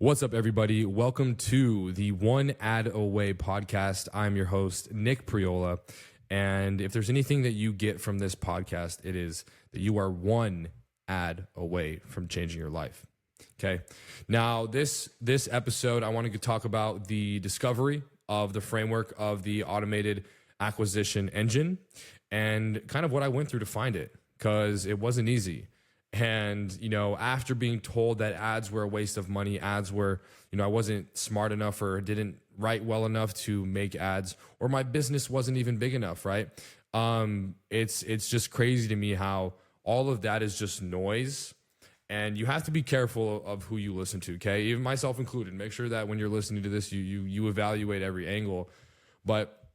What's up, everybody? Welcome to the One Ad Away podcast. I'm your host, Nick Priola. And if there's anything that you get from this podcast, it is that you are one ad away from changing your life. Okay. Now, this episode, I want to talk about the discovery of the framework of the automated acquisition engine and kind of what I went through to find it, because it wasn't easy. And, after being told that ads were a waste of money, ads were, I wasn't smart enough or didn't write well enough to make ads, or my business wasn't even big enough, right? It's just crazy to me how all of that is just noise. And you have to be careful of who you listen to, okay? Even myself included. Make sure that when you're listening to this, you evaluate every angle. But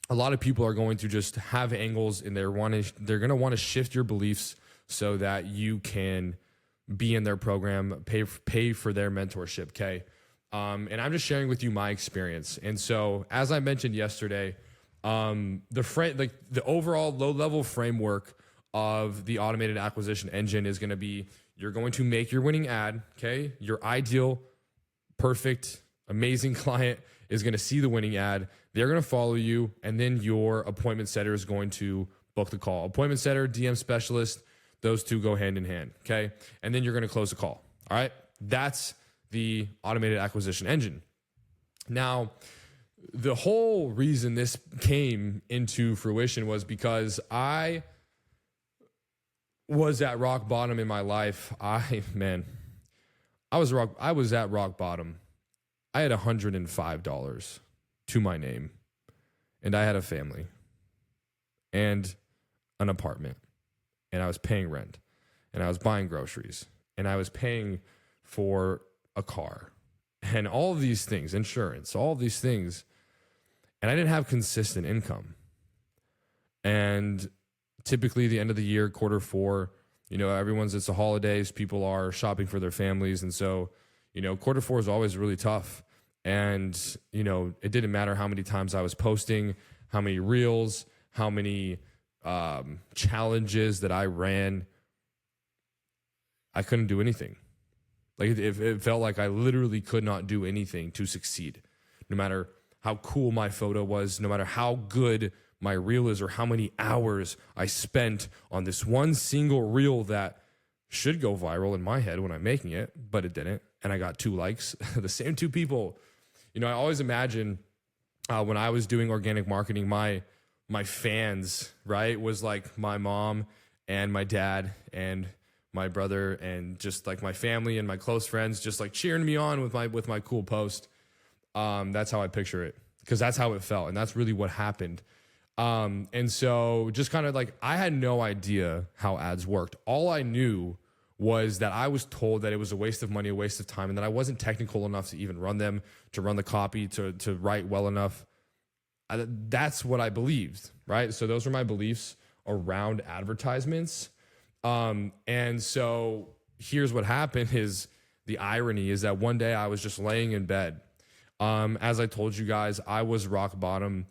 a lot of people are going to just have angles, and they're going to want to shift your beliefs so that you can be in their program, pay for their mentorship, okay? And I'm just sharing with you my experience. And so, as I mentioned yesterday, the overall low-level framework of the automated acquisition engine is going to be, you're going to make your winning ad, okay? Your ideal, perfect, amazing client is going to see the winning ad. They're going to follow you, and then your appointment setter is going to book the call. Appointment setter, DM specialist, those two go hand in hand, okay? And then you're going to close the call, all right? That's the automated acquisition engine. Now, the whole reason this came into fruition was because I was at rock bottom in my life. I was at rock bottom. I had $105 to my name, and I had a family and an apartment. And I was paying rent, and I was buying groceries, and I was paying for a car, and all of these things, insurance, all of these things. And I didn't have consistent income. And typically the end of the year, quarter four, it's the holidays, people are shopping for their families. And so, quarter four is always really tough. And, it didn't matter how many times I was posting, how many reels, how many challenges that I ran, I couldn't do anything. Like it felt like I literally could not do anything to succeed, no matter how cool my photo was, no matter how good my reel is, or how many hours I spent on this one single reel that should go viral in my head when I'm making it, but it didn't. And I got 2 likes, the same 2 people. I always imagine when I was doing organic marketing, my fans, right, was like my mom and my dad and my brother and just like my family and my close friends, just like cheering me on with my cool post. That's how I picture it, because that's how it felt, and that's really what happened. And so just kind of like, I had no idea how ads worked. All I knew was that I was told that it was a waste of money, a waste of time, and that I wasn't technical enough to even run them, to run the copy, to write well enough. That's what I believed, right? So those were my beliefs around advertisements. And so here's what happened is the irony is that one day I was just laying in bed. As I told you guys, I was rock bottom.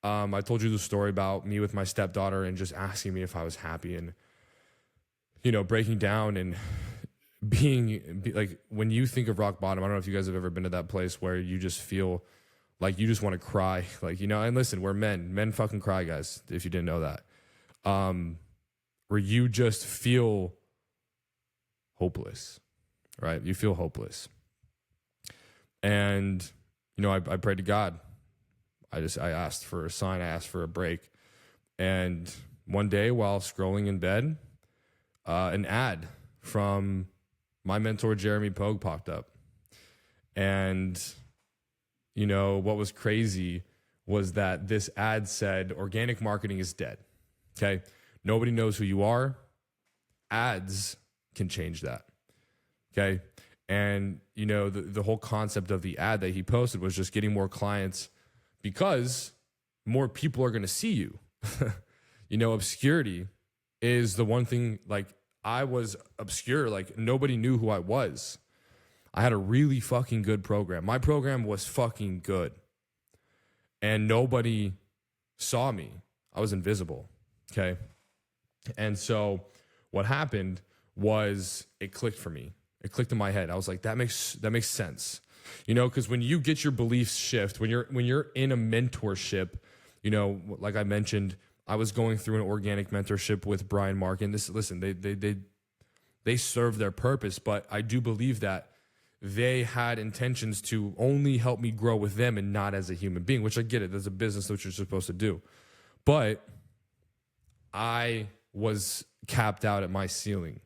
I told you the story about me with my stepdaughter and just asking me if I was happy, and, breaking down and being like, when you think of rock bottom, I don't know if you guys have ever been to that place where you just feel like you just want to cry, and listen, we're men fucking cry, guys, if you didn't know that. Where you just feel hopeless, right? You feel hopeless. And, I prayed to God. I asked for a sign, I asked for a break. And one day while scrolling in bed, an ad from my mentor, Jeremy Pogue, popped up. And what was crazy was that this ad said, organic marketing is dead. Okay. Nobody knows who you are. Ads can change that. Okay. And, the whole concept of the ad that he posted was just getting more clients because more people are going to see you. Obscurity is the one thing, like, I was obscure. Like, nobody knew who I was. I had a really fucking good program. My program was fucking good. And nobody saw me. I was invisible. Okay. And so what happened was it clicked for me. It clicked in my head. I was like, that makes sense. You know, because when you get your beliefs shift, when you're in a mentorship, you know, like I mentioned, I was going through an organic mentorship with Brian Mark, and they serve their purpose, but I do believe that they had intentions to only help me grow with them and not as a human being, which I get it. There's a business which you're supposed to do. But I was capped out at my ceiling.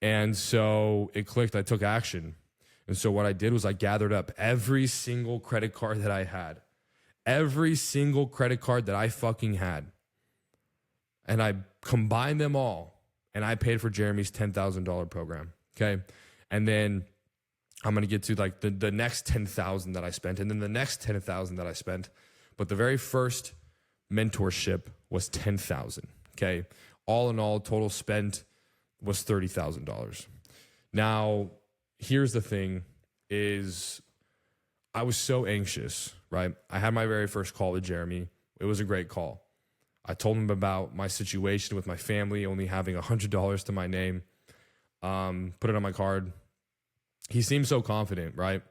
And so it clicked. I took action. And so what I did was I gathered up every single credit card that I had. Every single credit card that I fucking had. And I combined them all. And I paid for Jeremy's $10,000 program. Okay. And then I'm going to get to like the next 10,000 that I spent, and then the next 10,000 that I spent. But the very first mentorship was 10,000. Okay. All in all, total spent was $30,000. Now, here's the thing is I was so anxious, right? I had my very first call with Jeremy. It was a great call. I told him about my situation with my family, only having $100 to my name, put it on my card. He seemed so confident, right?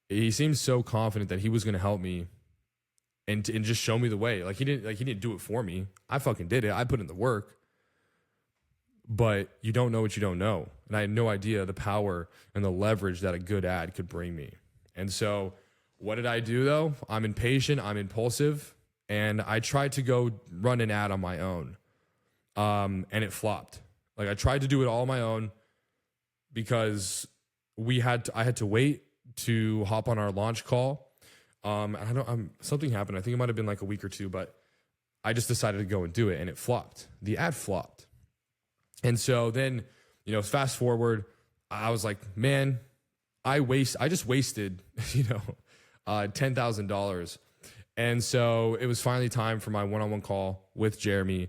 He seemed so confident that he was going to help me and just show me the way. He didn't do it for me. I fucking did it. I put in the work. But you don't know what you don't know. And I had no idea the power and the leverage that a good ad could bring me. And so what did I do though? I'm impatient, I'm impulsive, and I tried to go run an ad on my own. And it flopped. I tried to do it all on my own because I had to wait to hop on our launch call. Something happened. I think it might have been like a week or two, but I just decided to go and do it, and it flopped. The ad flopped. And so then, fast forward, I was like, man, I just wasted, $10,000. And so it was finally time for my one-on-one call with Jeremy.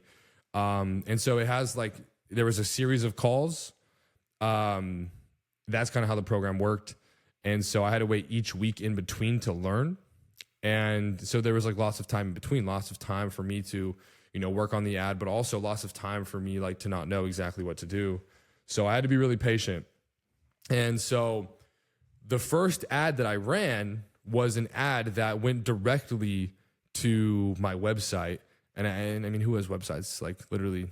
And so there was a series of calls. That's kind of how the program worked. And so I had to wait each week in between to learn. And so there was lots of time in between, lots of time for me to work on the ad, but also lots of time for me to not know exactly what to do. So I had to be really patient. And so the first ad that I ran was an ad that went directly to my website. And I mean, who has websites? Literally,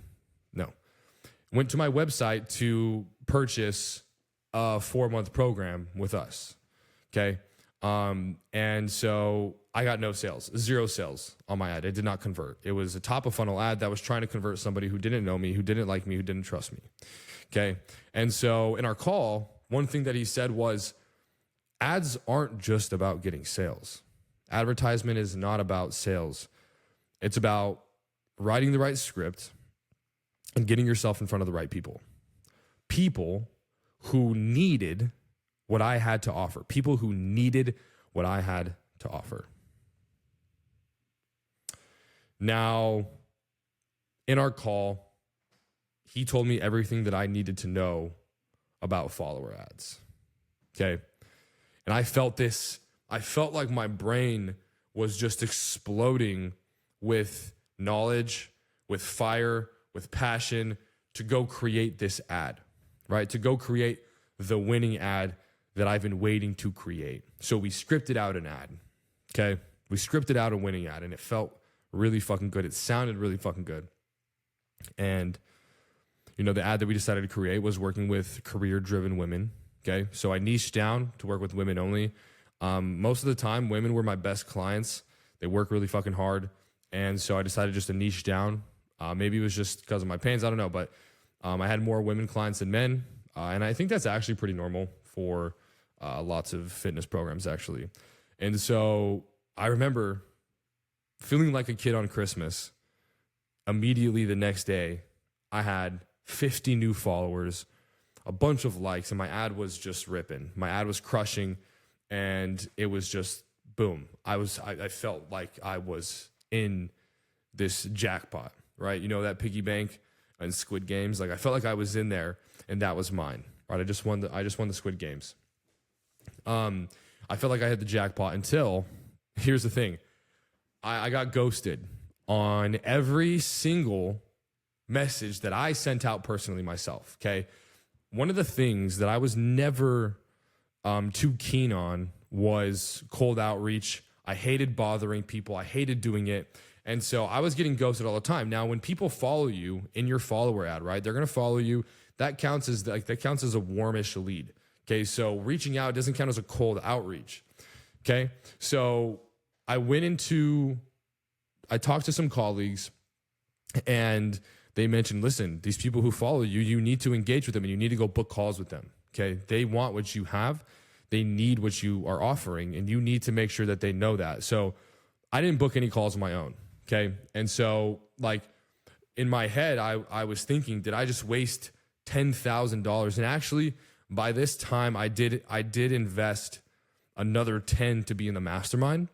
no. Went to my website to purchase a 4-month program with us. Okay. And so I got no sales, 0 sales on my ad. It did not convert. It was a top of funnel ad that was trying to convert somebody who didn't know me, who didn't like me, who didn't trust me. Okay. And so in our call, one thing that he said was, ads aren't just about getting sales. Advertisement is not about sales. It's about writing the right script and getting yourself in front of the right people. People who needed what I had to offer. People who needed what I had to offer. Now, in our call, he told me everything that I needed to know about follower ads. Okay. And I felt like my brain was just exploding with knowledge, with fire, with passion to go create this ad, right? To go create the winning ad that I've been waiting to create. So we scripted out an ad, okay? We scripted out a winning ad, and it felt really fucking good. It sounded really fucking good. And, the ad that we decided to create was working with career-driven women, okay? So I niched down to work with women only. Most of the time, women were my best clients. They work really fucking hard. And so I decided just to niche down. Maybe it was just because of my pains, I don't know. But I had more women clients than men. And I think that's actually pretty normal for lots of fitness programs, actually. And so I remember feeling like a kid on Christmas. Immediately the next day, I had 50 new followers, a bunch of likes, and my ad was just ripping. My ad was crushing, and it was just boom. I felt like I was in this jackpot, right? That piggy bank and Squid Games. I felt like I was in there, and that was mine, right? I just won the Squid Games. I felt like I had the jackpot until, here's the thing. I got ghosted on every single message that I sent out personally myself, okay? one of the things that I was never too keen on was cold outreach. I hated bothering people. I hated doing it. And so I was getting ghosted all the time. Now, when people follow you in your follower ad, right, they're going to follow you. That counts as a warmish lead. Okay, so reaching out doesn't count as a cold outreach. Okay, so I talked to some colleagues, and they mentioned, listen, these people who follow you, you need to engage with them, and you need to go book calls with them. Okay, they want what you have. They need what you are offering, and you need to make sure that they know that. So I didn't book any calls of my own. Okay, and so like in my head, I was thinking, did I just waste $10,000? And actually, by this time, I did invest another 10 to be in the mastermind.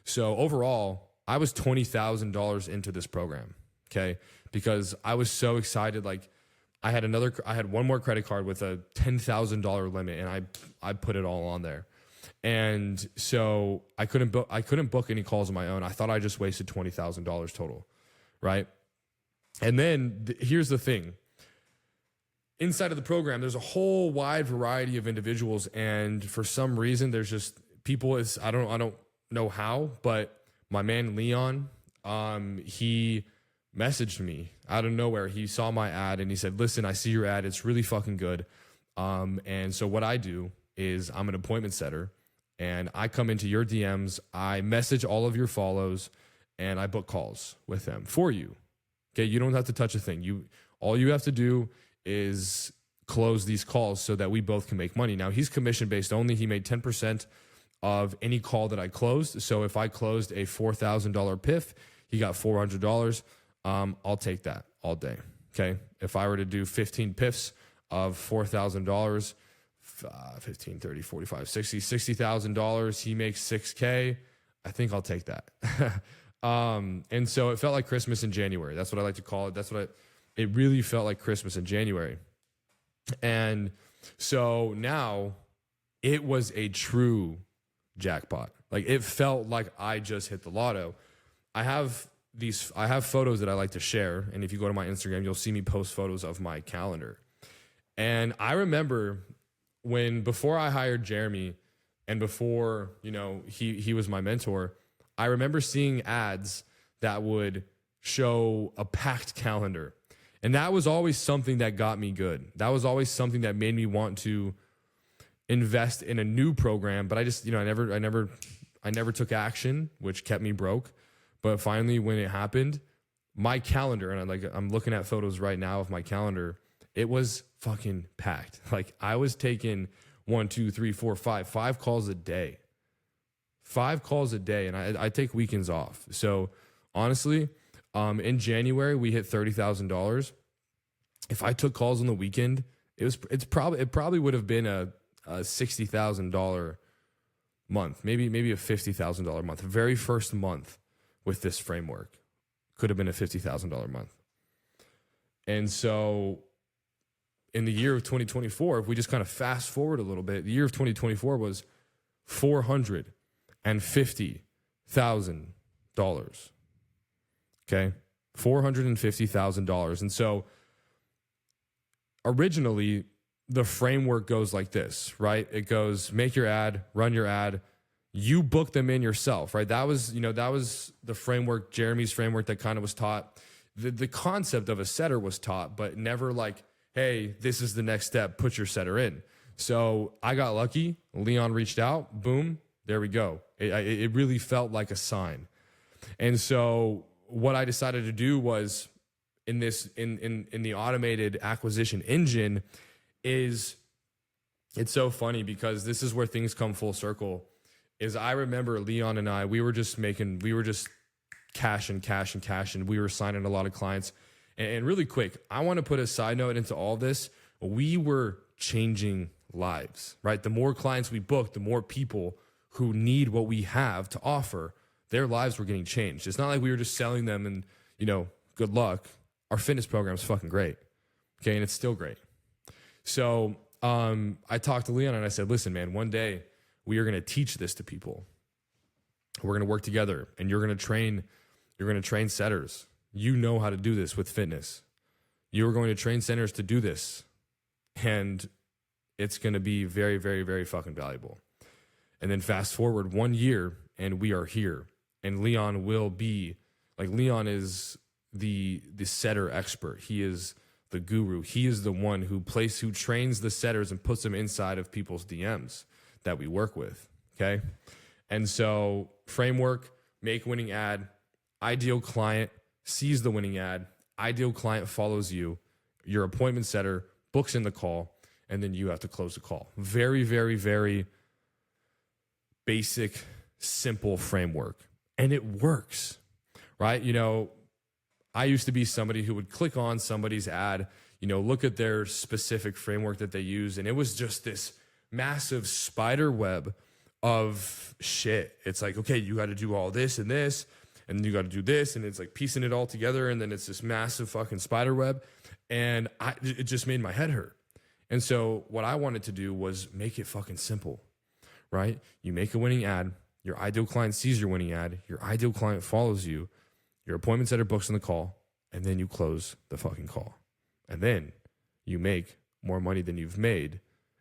So overall, I was $20,000 into this program. Okay, because I was so excited. Like I had one more credit card with a $10,000 limit, and I put it all on there. And so I couldn't book any calls of my own. I thought I just wasted $20,000 total, right? And then here's the thing. Inside of the program, there's a whole wide variety of individuals, and for some reason, there's just people. I don't know how, but my man Leon, he messaged me out of nowhere. He saw my ad and he said, "Listen, I see your ad. It's really fucking good." And so what I do is I'm an appointment setter, and I come into your DMs. I message all of your follows, and I book calls with them for you. Okay, you don't have to touch a thing. All you have to do is close these calls so that we both can make money. Now, he's commission based only. He made 10% of any call that I closed. So if I closed a $4,000 PIF, he got $400. I'll take that all day. Okay. If I were to do 15 PIFs of $4,000, 15, 30, 45, 60, $60,000, he makes $6K. I think I'll take that. And so it felt like Christmas in January. That's what I like to call it. It really felt like Christmas in January. And so now it was a true jackpot. Like it felt like I just hit the lotto. I have photos that I like to share. And if you go to my Instagram, you'll see me post photos of my calendar. And I remember before I hired Jeremy and before, he was my mentor, I remember seeing ads that would show a packed calendar. And that was always something that got me good. That was always something that made me want to invest in a new program. But I just, I never took action, which kept me broke. But finally, when it happened, my calendar, and I'm looking at photos right now of my calendar, it was fucking packed. Like I was taking 1, 2, 3, 4, 5 calls a day. 5 calls a day, and I take weekends off. So honestly, in January we hit $30,000. If I took calls on the weekend, it probably would have been a $60,000 month, maybe a $50,000 month. The very first month with this framework could have been a $50,000 month. And so in the year of 2024, if we just kind of fast forward a little bit, the year of 2024 was $450,000. Okay, $450,000. And so originally the framework goes like this, right? It goes, make your ad, run your ad, you book them in yourself, right? That was the framework, Jeremy's framework, that kind of was taught. The concept of a setter was taught, but never like, hey, this is the next step, put your setter in. So I got lucky. Leon reached out, boom, there we go. It really felt like a sign. And so what I decided to do was in the automated acquisition engine is, it's so funny because this is where things come full circle. Is I remember Leon and I, we were just cash and cash and cash, and we were signing a lot of clients. And really quick, I want to put a side note into all this. We were changing lives, right? The more clients we booked, the more people who need what we have to offer, their lives were getting changed. It's not like we were just selling them and, good luck. Our fitness program is fucking great. Okay. And it's still great. So, I talked to Leon and I said, listen, man, one day we are going to teach this to people. We're going to work together and you're going to train setters. You know how to do this with fitness. You are going to train centers to do this. And it's going to be very, very, very fucking valuable. And then fast forward 1 year and we are here. And Leon will be like, Leon is the setter expert. He is the guru. He is the one who trains the setters and puts them inside of people's DMs that we work with. Okay. And so framework, make winning ad, ideal client sees the winning ad, ideal client follows you, your appointment setter books in the call, and then you have to close the call. Very, very, very basic, simple framework. And it works, right? You know, I used to be somebody who would click on somebody's ad, you know, look at their specific framework that they use, and it was just this massive spider web of shit. It's like, okay, you got to do all this and this, and you got to do this, and it's like piecing it all together, and then it's this massive fucking spider web, and it just made my head hurt. And so what I wanted to do was make it fucking simple, right? You make a winning ad, your ideal client sees your winning ad, your ideal client follows you, your appointment setter books on the call, and then you close the fucking call. And then you make more money than you've made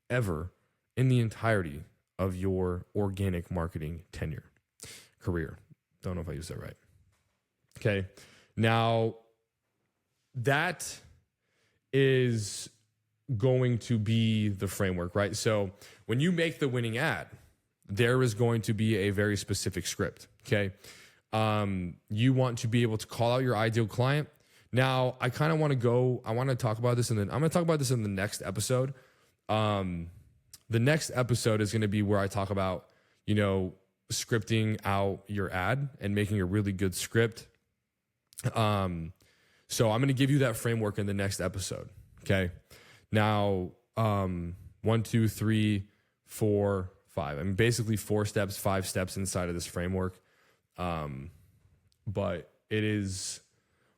ever in the entirety of your organic marketing career. Don't know if I used that right. Okay. Now, that is going to be the framework, right? So when you make the winning ad, there is going to be a very specific script. Okay. You want to be able to call out your ideal client. Now, I want to talk about this, and then I'm going to talk about this in the next episode. The next episode is going to be where I talk about, you know, scripting out your ad and making a really good script. So I'm going to give you that framework in the next episode. Okay. Now, 1, 2, 3, 4, 5. I mean, basically 4 steps, 5 steps inside of this framework. But it is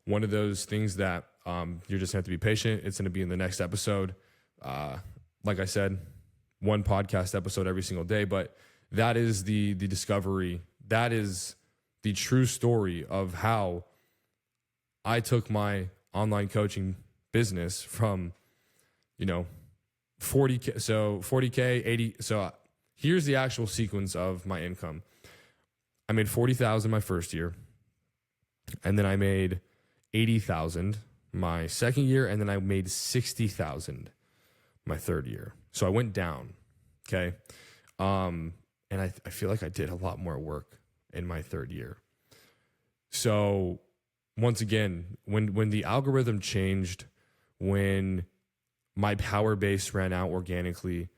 one of those things that you're just going to have to be patient. It's going to be in the next episode. Like I said, 1 podcast episode every single day, but that is the discovery. That is the true story of how I took my online coaching business from, you know, 40K. So 40K, 80. So here's the actual sequence of my income. I made 40,000 my first year, and then I made 80,000 my second year, and then I made 60,000 my third year. So I went down. Okay. And I feel like I did a lot more work in my third year. So once again, when the algorithm changed, when my power base ran out organically,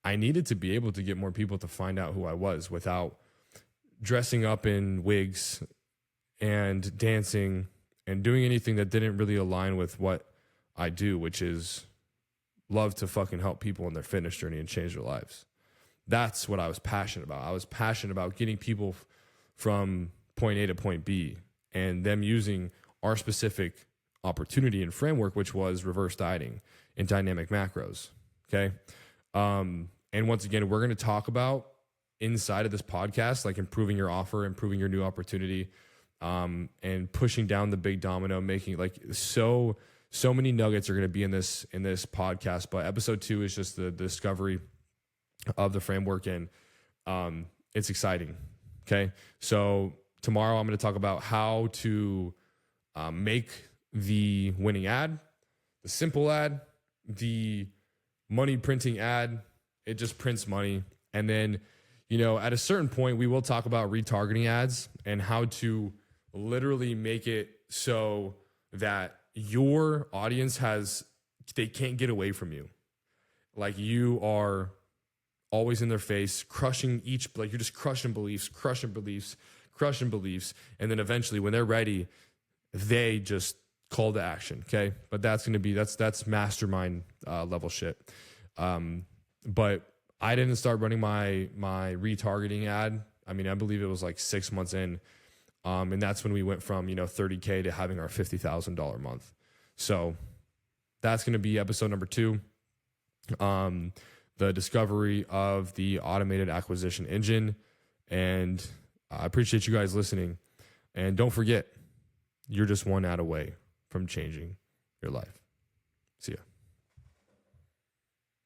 I needed to be able to get more people to find out who I was without dressing up in wigs and dancing and doing anything that didn't really align with what I do, which is love to fucking help people in their fitness journey and change their lives. That's what I was passionate about. I was passionate about getting people from point A to point B and them using our specific opportunity and framework, which was reverse dieting and dynamic macros. Okay. And once again, we're going to talk about inside of this podcast, like improving your offer, improving your new opportunity, and pushing down the big domino, making like so many nuggets are going to be in this podcast. But episode 2 is just the discovery of the framework, and it's exciting. Okay. So tomorrow I'm going to talk about how to make the winning ad, the simple ad, the money printing ad. It just prints money. And then, you know, at a certain point, we will talk about retargeting ads and how to literally make it so that your audience they can't get away from you. Like you are always in their face, you're just crushing beliefs. And then eventually when they're ready, they just call to action. Okay. But that's mastermind level shit. But I didn't start running my retargeting ad. I mean, I believe it was like 6 months in. And that's when we went from, you know, 30K to having our $50,000 month. So that's going to be episode number 2. The discovery of the automated acquisition engine. And I appreciate you guys listening. And don't forget, you're just one ad away from changing your life. See ya.